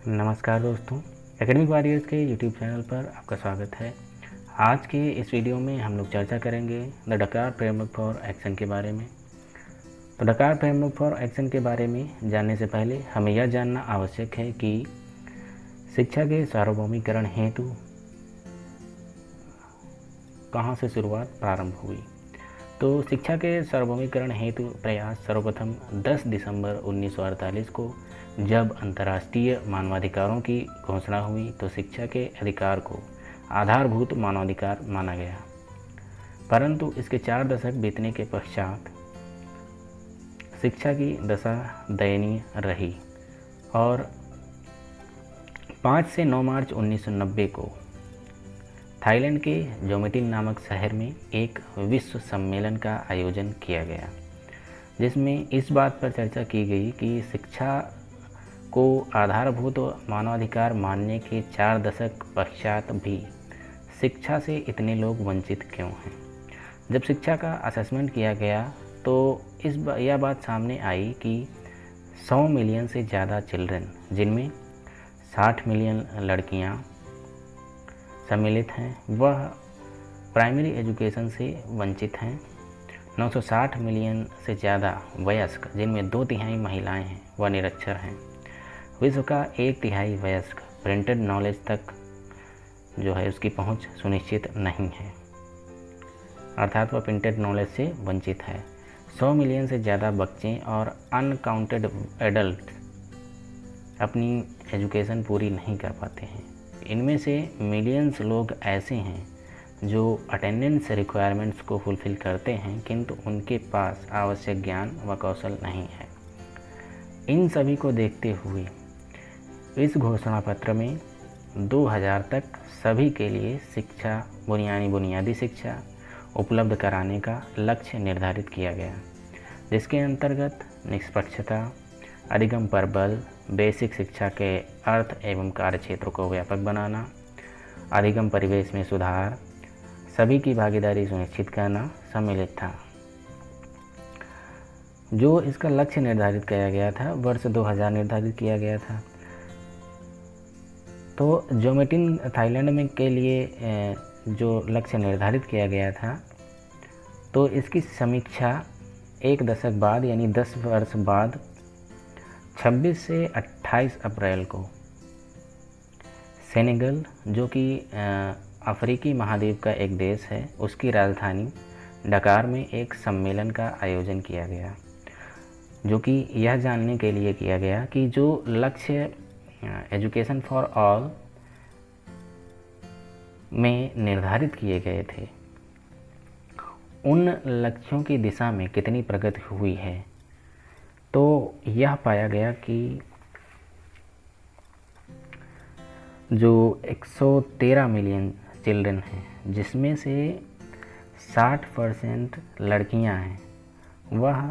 नमस्कार दोस्तों, academic warriors के यूट्यूब चैनल पर आपका स्वागत है। आज के इस वीडियो में हम लोग चर्चा करेंगे द डकार फ्रेमवर्क फॉर एक्शन के बारे में। तो डकार फ्रेमवर्क फॉर एक्शन के बारे में जानने से पहले हमें यह जानना आवश्यक है कि शिक्षा के सार्वभौमिकरण हेतु कहाँ से शुरुआत प्रारंभ हुई। तो शिक्षा के सार्वभौमिकरण हेतु प्रयास सर्वप्रथम 10 दिसंबर 1948 को जब अंतर्राष्ट्रीय मानवाधिकारों की घोषणा हुई तो शिक्षा के अधिकार को आधारभूत मानवाधिकार माना गया। परंतु इसके 4 दशक बीतने के पश्चात शिक्षा की दशा दयनीय रही और 5 से 9 मार्च 1990 को थाईलैंड के जोमेटिन नामक शहर में एक विश्व सम्मेलन का आयोजन किया गया, जिसमें इस बात पर चर्चा की गई कि शिक्षा को आधारभूत मानवाधिकार मानने के 4 दशक पश्चात भी शिक्षा से इतने लोग वंचित क्यों हैं। जब शिक्षा का असेसमेंट किया गया तो यह बात सामने आई कि 100 मिलियन से ज़्यादा चिल्ड्रन, जिनमें 60 मिलियन लड़कियां सम्मिलित हैं, वह प्राइमरी एजुकेशन से वंचित हैं। 960 मिलियन से ज़्यादा वयस्क, जिनमें 2/3 महिलाएं हैं, वह निरक्षर हैं। विश्व का 1/3 वयस्क प्रिंटेड नॉलेज तक जो है उसकी पहुंच सुनिश्चित नहीं है, अर्थात वह प्रिंटेड नॉलेज से वंचित है। 100 मिलियन से ज़्यादा बच्चे और अनकाउंटेड एडल्ट अपनी एजुकेशन पूरी नहीं कर पाते हैं। इनमें से मिलियंस लोग ऐसे हैं जो अटेंडेंस रिक्वायरमेंट्स को फुलफ़िल करते हैं, किंतु उनके पास आवश्यक ज्ञान व कौशल नहीं है। इन सभी को देखते हुए इस घोषणा पत्र में 2000 तक सभी के लिए शिक्षा, बुनियादी शिक्षा उपलब्ध कराने का लक्ष्य निर्धारित किया गया, जिसके अंतर्गत निष्पक्षता, अधिगम पर बल, बेसिक शिक्षा के अर्थ एवं कार्य क्षेत्र को व्यापक बनाना, अधिगम परिवेश में सुधार, सभी की भागीदारी सुनिश्चित करना सम्मिलित था। जो इसका लक्ष्य निर्धारित किया गया था, वर्ष 2000 निर्धारित किया गया था। तो जोमेटिन थाईलैंड में के लिए जो लक्ष्य निर्धारित किया गया था, तो इसकी समीक्षा 1 दशक बाद यानी 10 वर्ष बाद 26 से 28 अप्रैल को सेनेगल, जो कि अफ्रीकी महाद्वीप का एक देश है, उसकी राजधानी डकार में एक सम्मेलन का आयोजन किया गया, जो कि यह जानने के लिए किया गया कि जो लक्ष्य एजुकेशन फॉर ऑल में निर्धारित किए गए थे, उन लक्ष्यों की दिशा में कितनी प्रगति हुई है। तो यह पाया गया कि जो 113 मिलियन चिल्ड्रन हैं, जिसमें से 60% लड़कियां हैं, वह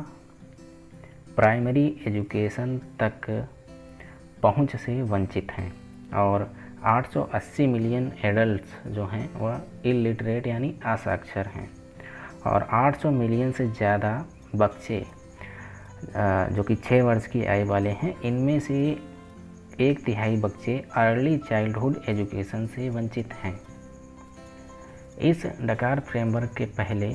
प्राइमरी एजुकेशन तक पहुंच से वंचित हैं और 880 मिलियन एडल्ट्स जो हैं वह इलिटरेट यानी असाक्षर हैं और 800 मिलियन से ज़्यादा बच्चे जो कि 6 वर्ष की आयु वाले हैं, इनमें से 1/3 बच्चे अर्ली चाइल्डहुड एजुकेशन से वंचित हैं। इस डकार फ्रेमवर्क के पहले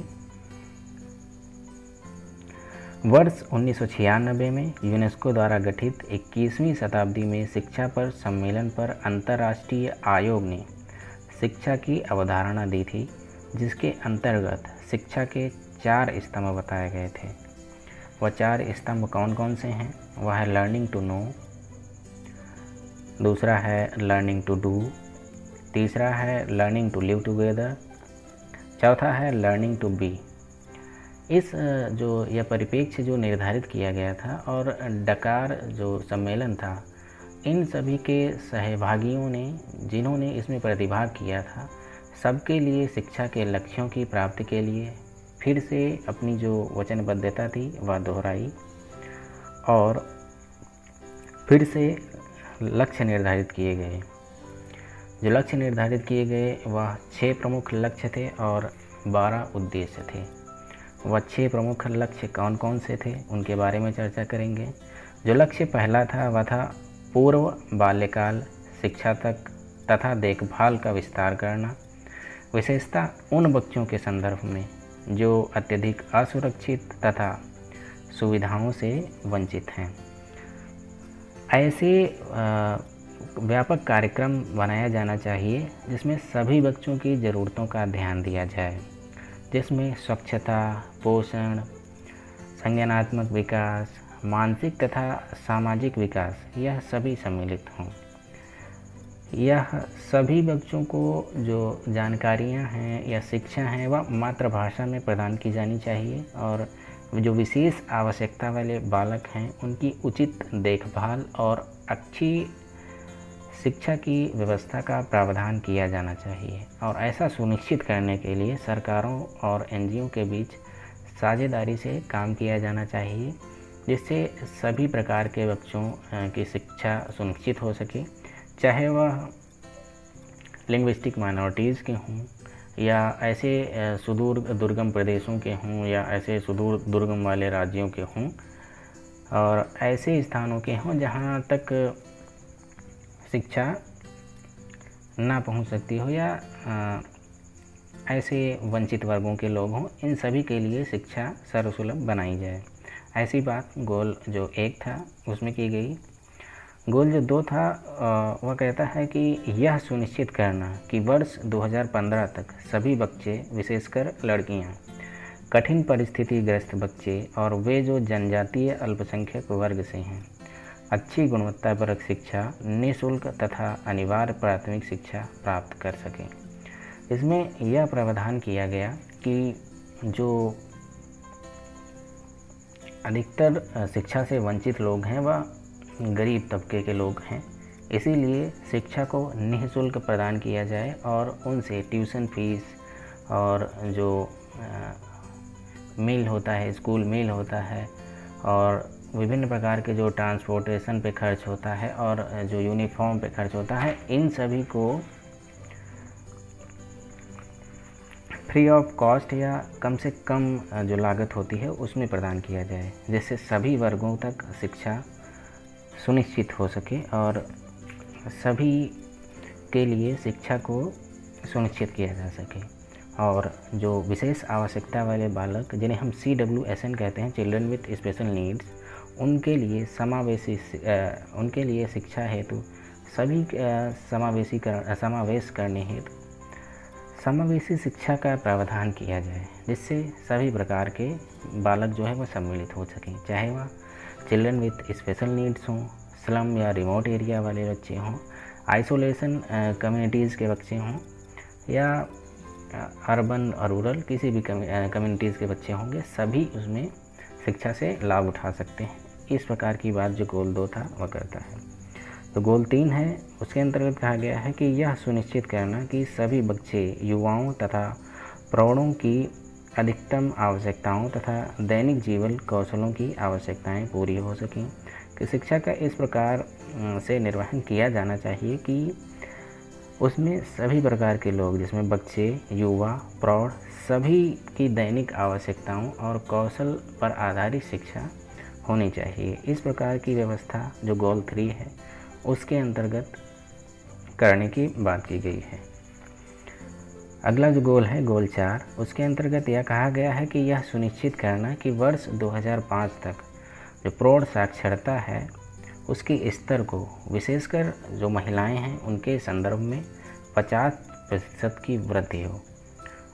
वर्ष 1996 में यूनेस्को द्वारा गठित 21वीं शताब्दी में शिक्षा पर सम्मेलन पर अंतर्राष्ट्रीय आयोग ने शिक्षा की अवधारणा दी थी, जिसके अंतर्गत शिक्षा के 4 स्तंभ बताए गए थे। वह 4 स्तंभ कौन कौन से हैं? वह है लर्निंग टू नो, दूसरा है लर्निंग टू डू, तीसरा है लर्निंग टू लिव टुगेदर, चौथा है लर्निंग टू बी। इस जो यह परिप्रेक्ष्य जो निर्धारित किया गया था और डकार जो सम्मेलन था, इन सभी के सहभागियों ने, जिन्होंने इसमें प्रतिभाग किया था, सबके लिए शिक्षा के लक्ष्यों की प्राप्ति के लिए फिर से अपनी जो वचनबद्धता थी वह दोहराई और फिर से लक्ष्य निर्धारित किए गए। जो लक्ष्य निर्धारित किए गए वह 6 प्रमुख लक्ष्य थे और 12 उद्देश्य थे। वह 6 प्रमुख लक्ष्य कौन कौन से थे, उनके बारे में चर्चा करेंगे। जो लक्ष्य पहला था वह था पूर्व बाल्यकाल शिक्षा तक तथा देखभाल का विस्तार करना, विशेषतः उन बच्चों के संदर्भ में जो अत्यधिक असुरक्षित तथा सुविधाओं से वंचित हैं। ऐसे व्यापक कार्यक्रम बनाया जाना चाहिए जिसमें सभी बच्चों की ज़रूरतों का ध्यान दिया जाए, जिसमें स्वच्छता, पोषण, संज्ञानात्मक विकास, मानसिक तथा सामाजिक विकास यह सभी सम्मिलित हों। यह सभी बच्चों को जो जानकारियां हैं या शिक्षा है वह मातृभाषा में प्रदान की जानी चाहिए और जो विशेष आवश्यकता वाले बालक हैं उनकी उचित देखभाल और अच्छी शिक्षा की व्यवस्था का प्रावधान किया जाना चाहिए। और ऐसा सुनिश्चित करने के लिए सरकारों और एनजीओ के बीच साझेदारी से काम किया जाना चाहिए, जिससे सभी प्रकार के बच्चों की शिक्षा सुनिश्चित हो सके, चाहे वह लिंग्विस्टिक माइनॉरिटीज़ के हों या ऐसे सुदूर दुर्गम प्रदेशों के हों या ऐसे सुदूर दुर्गम वाले राज्यों के हों और ऐसे स्थानों के हों जहाँ तक शिक्षा ना पहुँच सकती हो या ऐसे वंचित वर्गों के लोग हों, इन सभी के लिए शिक्षा सर्वसुलभ बनाई जाए। ऐसी बात गोल जो 1 था उसमें की गई। गोल जो 2 था वह कहता है कि यह सुनिश्चित करना कि वर्ष 2015 तक सभी बच्चे, विशेषकर लड़कियां, कठिन परिस्थितिग्रस्त बच्चे और वे जो जनजातीय अल्पसंख्यक वर्ग से हैं, अच्छी गुणवत्तापरक शिक्षा, निःशुल्क तथा अनिवार्य प्राथमिक शिक्षा प्राप्त कर सकें। इसमें यह प्रावधान किया गया कि जो अधिकतर शिक्षा से वंचित लोग हैं वह गरीब तबके के लोग हैं, इसीलिए शिक्षा को निःशुल्क प्रदान किया जाए और उनसे ट्यूशन फीस और जो मील होता है, स्कूल मील होता है और विभिन्न प्रकार के जो ट्रांसपोर्टेशन पे खर्च होता है और जो यूनिफॉर्म पे खर्च होता है, इन सभी को फ्री ऑफ कॉस्ट या कम से कम जो लागत होती है उसमें प्रदान किया जाए, जिससे सभी वर्गों तक शिक्षा सुनिश्चित हो सके और सभी के लिए शिक्षा को सुनिश्चित किया जा सके। और जो विशेष आवश्यकता वाले बालक, जिन्हें हम CWSN कहते हैं, चिल्ड्रन विथ स्पेशल नीड्स, उनके लिए उनके लिए शिक्षा हेतु सभी समावेश करने हेतु समावेशी शिक्षा का प्रावधान किया जाए, जिससे सभी प्रकार के बालक जो है वह सम्मिलित हो सकें, चाहे वह चिल्ड्रन विथ स्पेशल नीड्स हों, स्लम या रिमोट एरिया वाले बच्चे हों, आइसोलेशन कम्युनिटीज़ के बच्चे हों या अर्बन और रूरल किसी भी कम्युनिटीज़ के बच्चे होंगे, सभी उसमें शिक्षा से लाभ उठा सकते हैं। इस प्रकार की बात जो गोल 2 था वह करता है। तो गोल 3 है, उसके अंतर्गत कहा गया है कि यह सुनिश्चित करना कि सभी बच्चे, युवाओं तथा प्रौढ़ों की अधिकतम आवश्यकताओं तथा दैनिक जीवन कौशलों की आवश्यकताएं पूरी हो सकें, कि शिक्षा का इस प्रकार से निर्वहन किया जाना चाहिए कि उसमें सभी प्रकार के लोग, जिसमें बच्चे, युवा, प्रौढ़, सभी की दैनिक आवश्यकताओं और कौशल पर आधारित शिक्षा होनी चाहिए। इस प्रकार की व्यवस्था जो गोल 3 है उसके अंतर्गत करने की बात की गई है। अगला जो गोल है गोल 4, उसके अंतर्गत यह कहा गया है कि यह सुनिश्चित करना कि वर्ष 2005 तक जो प्रौढ़ साक्षरता है उसके स्तर को, विशेषकर जो महिलाएं हैं उनके संदर्भ में 50% की वृद्धि हो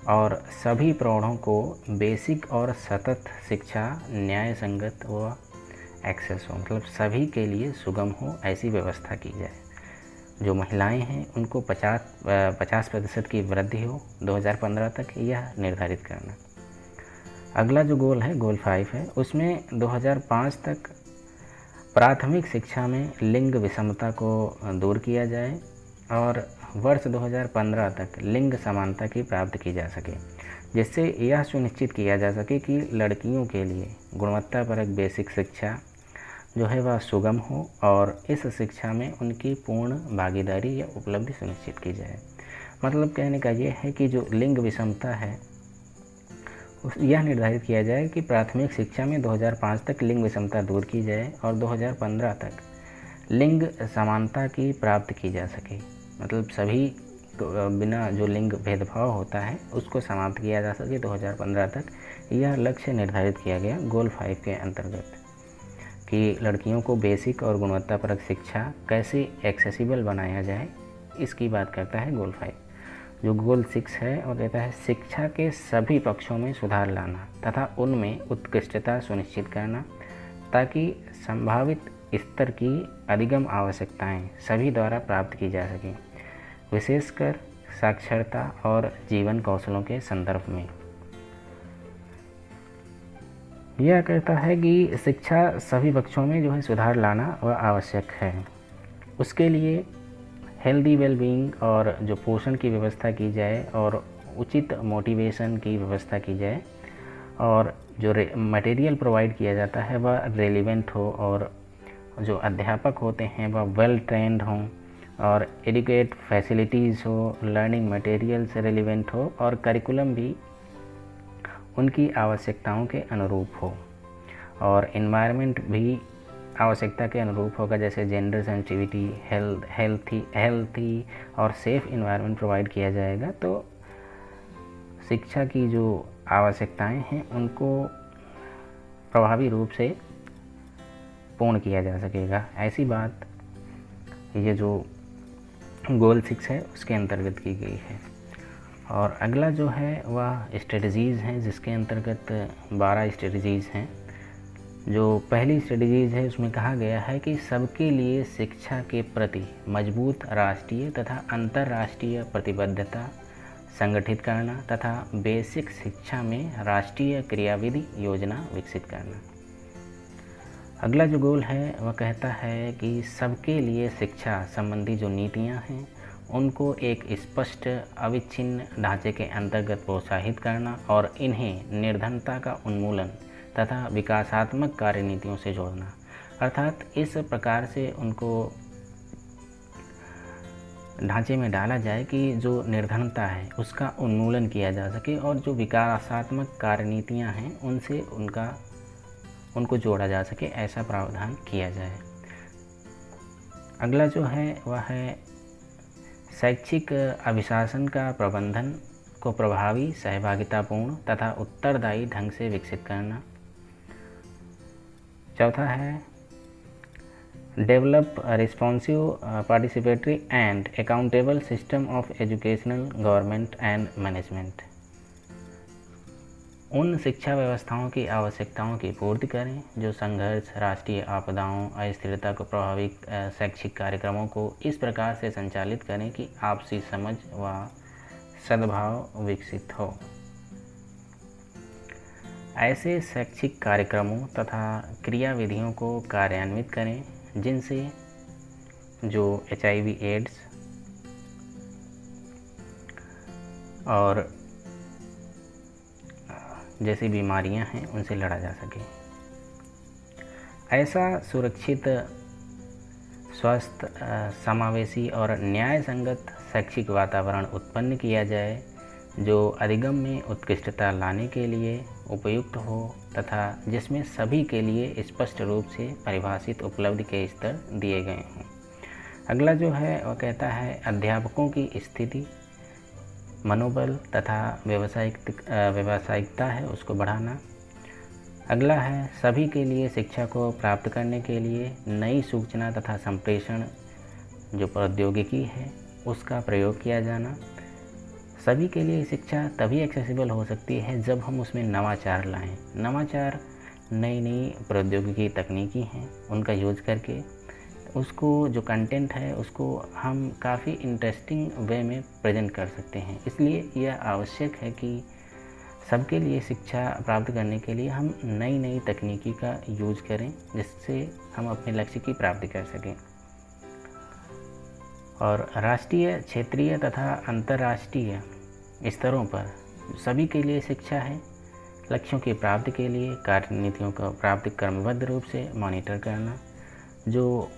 और सभी प्रौढ़ों को बेसिक और सतत शिक्षा न्याय संगत व एक्सेस हो, मतलब सभी के लिए सुगम हो, ऐसी व्यवस्था की जाए। जो महिलाएं हैं उनको 50% की वृद्धि हो 2015 तक, यह निर्धारित करना। अगला जो गोल है गोल 5 है, उसमें 2005 तक प्राथमिक शिक्षा में लिंग विषमता को दूर किया जाए और वर्ष 2015 तक लिंग समानता की प्राप्ति की जा सके, जिससे यह सुनिश्चित किया जा सके कि लड़कियों के लिए गुणवत्तापरक बेसिक शिक्षा जो है वह सुगम हो और इस शिक्षा में उनकी पूर्ण भागीदारी या उपलब्धि सुनिश्चित की जाए। मतलब कहने का ये है कि जो लिंग विषमता है यह निर्धारित किया जाए कि प्राथमिक शिक्षा में 2005 तक लिंग विषमता दूर की जाए और 2015 तक लिंग समानता की प्राप्त की जा सके, मतलब सभी बिना जो लिंग भेदभाव होता है उसको समाप्त किया जा सके 2015 तक, यह लक्ष्य निर्धारित किया गया गोल 5 के अंतर्गत कि लड़कियों को बेसिक और गुणवत्तापरक शिक्षा कैसे एक्सेसिबल बनाया जाए, इसकी बात करता है गोल 5। जो गोल 6 है वो कहता है शिक्षा के सभी पक्षों में सुधार लाना तथा उनमें उत्कृष्टता सुनिश्चित करना ताकि संभावित स्तर की अधिगम आवश्यकताएं सभी द्वारा प्राप्त की जा सकें, विशेषकर साक्षरता और जीवन कौशलों के संदर्भ में। यह कहता है कि शिक्षा सभी पक्षों में जो है सुधार लाना वह आवश्यक है। उसके लिए हेल्दी वेलबींग और जो पोषण की व्यवस्था की जाए और उचित मोटिवेशन की व्यवस्था की जाए और जो मटेरियल प्रोवाइड किया जाता है वह रेलिवेंट हो और जो अध्यापक होते हैं वह वेल ट्रेंड हों और एडुकेट फैसिलिटीज़ हो, लर्निंग मटेरियल से रेलिवेंट हो और करिकुलम भी उनकी आवश्यकताओं के अनुरूप हो और इन्वायरमेंट भी आवश्यकता के अनुरूप होगा, जैसे जेंडर सेंसिटिविटी, हेल्थी और सेफ इन्वायरमेंट प्रोवाइड किया जाएगा तो शिक्षा की जो आवश्यकताएं हैं उनको प्रभावी रूप से पूर्ण किया जा सकेगा। ऐसी बात ये जो गोल 6 है उसके अंतर्गत की गई है। और अगला जो है वह स्ट्रेटजीज़ हैं, जिसके अंतर्गत 12 स्ट्रेटजीज़ हैं। जो पहली स्ट्रेटजीज़ है उसमें कहा गया है कि सबके लिए शिक्षा के प्रति मजबूत राष्ट्रीय तथा अंतर्राष्ट्रीय प्रतिबद्धता संगठित करना तथा बेसिक शिक्षा में राष्ट्रीय क्रियाविधि योजना विकसित करना। अगला जो गोल है वह कहता है कि सबके लिए शिक्षा संबंधी जो नीतियां हैं उनको एक स्पष्ट अविच्छिन्न ढांचे के अंतर्गत प्रोत्साहित करना और इन्हें निर्धनता का उन्मूलन तथा विकासात्मक कार्यनीतियों से जोड़ना, अर्थात इस प्रकार से उनको ढांचे में डाला जाए कि जो निर्धनता है उसका उन्मूलन किया जा सके और जो विकासात्मक कार्यनीतियां हैं उनसे उनको जोड़ा जा सके, ऐसा प्रावधान किया जाए। अगला जो है वह है शैक्षिक अभिशासन का प्रबंधन को प्रभावी, सहभागितापूर्ण तथा उत्तरदायी ढंग से विकसित करना। चौथा है develop responsive, participatory and accountable system of educational government and management. उन शिक्षा व्यवस्थाओं की आवश्यकताओं की पूर्ति करें जो संघर्ष, राष्ट्रीय आपदाओं, अस्थिरता को प्रभावी शैक्षिक कार्यक्रमों को इस प्रकार से संचालित करें कि आपसी समझ व सद्भाव विकसित हो। ऐसे शैक्षिक कार्यक्रमों तथा क्रियाविधियों को कार्यान्वित करें जिनसे जो HIV, एड्स और जैसी बीमारियां हैं उनसे लड़ा जा सके। ऐसा सुरक्षित, स्वस्थ, समावेशी और न्याय संगत शैक्षिक वातावरण उत्पन्न किया जाए जो अधिगम में उत्कृष्टता लाने के लिए उपयुक्त हो तथा जिसमें सभी के लिए स्पष्ट रूप से परिभाषित उपलब्धि के स्तर दिए गए हों। अगला जो है वह कहता है अध्यापकों की स्थिति, मनोबल तथा व्यावसायिकता है उसको बढ़ाना। अगला है सभी के लिए शिक्षा को प्राप्त करने के लिए नई सूचना तथा संप्रेषण जो प्रौद्योगिकी है उसका प्रयोग किया जाना। सभी के लिए शिक्षा तभी एक्सेसिबल हो सकती है जब हम उसमें नवाचार लाएं। नवाचार नई नई प्रौद्योगिकी तकनीकी हैं उनका यूज करके उसको जो कंटेंट है उसको हम काफ़ी इंटरेस्टिंग वे में प्रेजेंट कर सकते हैं। इसलिए यह आवश्यक है कि सबके लिए शिक्षा प्राप्त करने के लिए हम नई नई तकनीकी का यूज करें जिससे हम अपने लक्ष्य की प्राप्ति कर सकें। और राष्ट्रीय, क्षेत्रीय तथा अंतर्राष्ट्रीय स्तरों पर सभी के लिए शिक्षा है। लक्ष्यों की प्राप्ति के लिए कार्यनीतियों को प्राप्ति क्रमबद्ध रूप से मॉनिटर करना। जो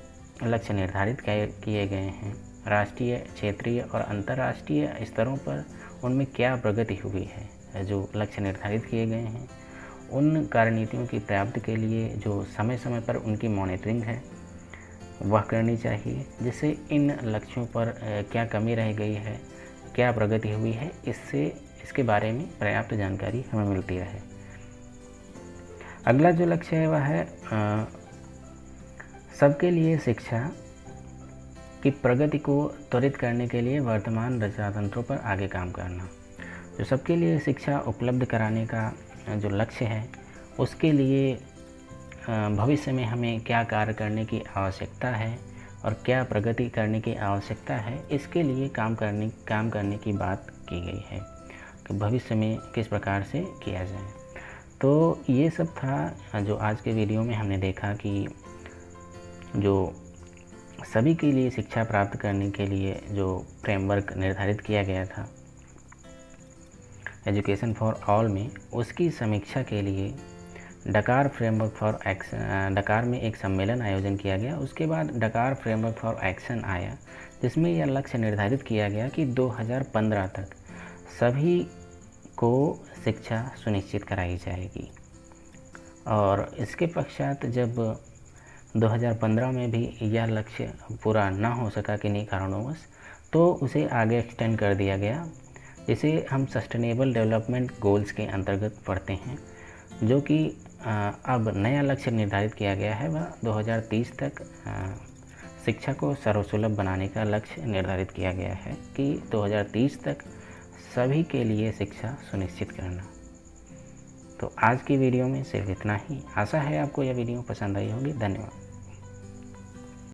लक्ष्य निर्धारित किए गए हैं राष्ट्रीय, क्षेत्रीय और अंतर्राष्ट्रीय स्तरों पर उनमें क्या प्रगति हुई है, जो लक्ष्य निर्धारित किए गए हैं उन कार्यनीतियों की प्राप्ति के लिए जो समय समय पर उनकी मॉनिटरिंग है वह करनी चाहिए, जिससे इन लक्ष्यों पर क्या कमी रह गई है, क्या प्रगति हुई है, इसके बारे में पर्याप्त जानकारी हमें मिलती रहे। अगला जो लक्ष्य है वह है सबके लिए शिक्षा की प्रगति को त्वरित करने के लिए वर्तमान रचना तंत्रों पर आगे काम करना। जो सबके लिए शिक्षा उपलब्ध कराने का जो लक्ष्य है, उसके लिए भविष्य में हमें क्या कार्य करने की आवश्यकता है और क्या प्रगति करने की आवश्यकता है, इसके लिए काम करने की बात की गई है कि भविष्य में किस प्रकार से किया जाए। तो ये सब था जो आज के वीडियो में हमने देखा कि जो सभी के लिए शिक्षा प्राप्त करने के लिए जो फ्रेमवर्क निर्धारित किया गया था एजुकेशन फॉर ऑल में, उसकी समीक्षा के लिए डकार फ्रेमवर्क फॉर एक्शन, डकार में एक सम्मेलन आयोजन किया गया। उसके बाद डकार फ्रेमवर्क फॉर एक्शन आया, जिसमें यह लक्ष्य निर्धारित किया गया कि 2015 तक सभी को शिक्षा सुनिश्चित कराई जाएगी। और इसके पश्चात जब 2015 में भी यह लक्ष्य पूरा न हो सका किन्हीं कारणोंवश, तो उसे आगे एक्सटेंड कर दिया गया, जिसे हम सस्टेनेबल डेवलपमेंट गोल्स के अंतर्गत पढ़ते हैं, जो कि अब नया लक्ष्य निर्धारित किया गया है। वह 2030 तक शिक्षा को सर्वसुलभ बनाने का लक्ष्य निर्धारित किया गया है कि 2030 तक सभी के लिए शिक्षा सुनिश्चित करना। तो आज की वीडियो में सिर्फ इतना ही। आशा है आपको यह वीडियो पसंद आई होगी। धन्यवाद।